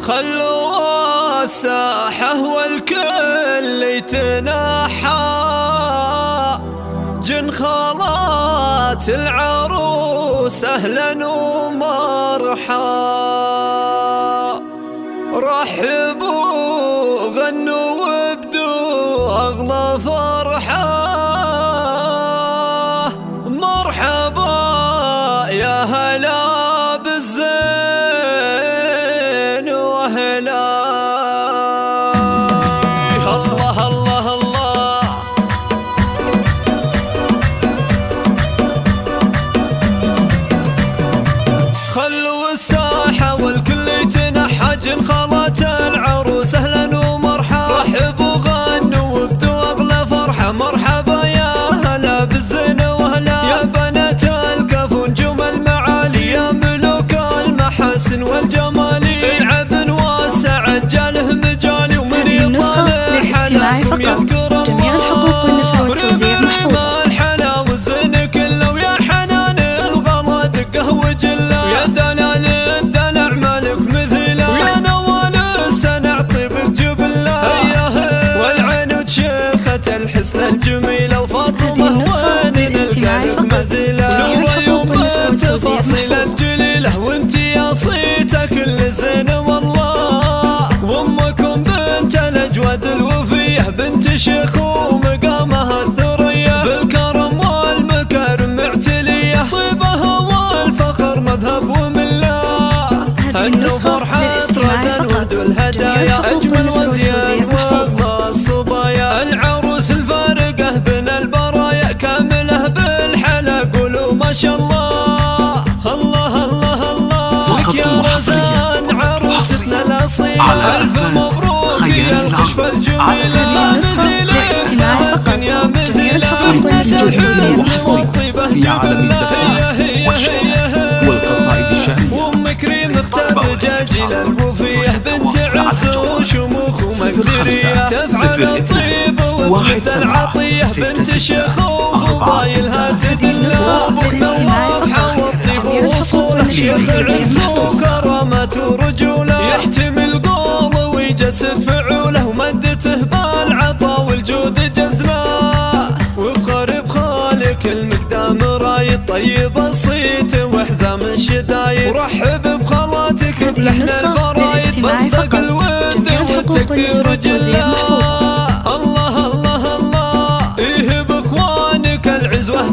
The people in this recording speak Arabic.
خلوا الساحة والكل يتنحى، جن خالات العروس أهلا ومرحى. رحبوا غنوا وابدوا أغلى فرحة، مرحبا يا هلا بالزين وهلا. الله الله الله، خلوا الساحة والكل يتنحى، جن خالات العروس أهلا ومرحى. رحبوا غنوا وابدوا أغلى فرحة، مرحبا يا هلا بالزين وهلا. يا بنات الكف ونجوم المعالي، يا ملوك المحاسن والجمال، العب واسع جاله مجالي، ومن يطالع حلاكم يذكر جميع الحقوق والنشر والتوزيع محفوظة. الحلا والزين كله، ويا حنان الغلا دقه وجله، ويا دلال الدلع مالك مثله، ويا نوال السنع طيبك جبله. والعين وشيخة الحسن الجميلة، وفاطمة وين القلب مثله، والعيوب التفاصيل الجليلة، وانتي يا صيتك كل زين والله. وامكم بنت الاجود الوفية، بنت شيخ ومقامها الثريا، بالكرم والمكارم معتلية، طيبها والفخر مذهب ومله. انه فرحة رزن ورد الهدايا، اجمل وزيان واغلى الصبايا. العروس الفارقة بين البرايا، كامله بالحلا قولوا ما شاء الله. الله الله الله، لك يا وزان عروستنا الاصيلة، الف مبروك يا الخشبة الجميلة. مثيلة يا مثيلة، الحزن والطيبة جبلة. والقصائد الشعرية، وام كريم اختار جاجلة الوفية، بنت عز وشموخ ومقدرية، تفعل الطيب وتمد العطية، بنت شيخ وفضايلها تدلى. ابوك نواف حوى الطيب ووصوله، شيخ عز وكرامة ورجوله، يحتمل قوله ويجسد فعوله، ومدته بالعطا والجود جزله. وبخرب خالك المقدام رايد، طيب الصيت وحزام الشدايد، ورحب بخالاتك بلحن الفرايد، مصدق الود والتقدير جله. الله الله الله، ايه باخوانك العزوة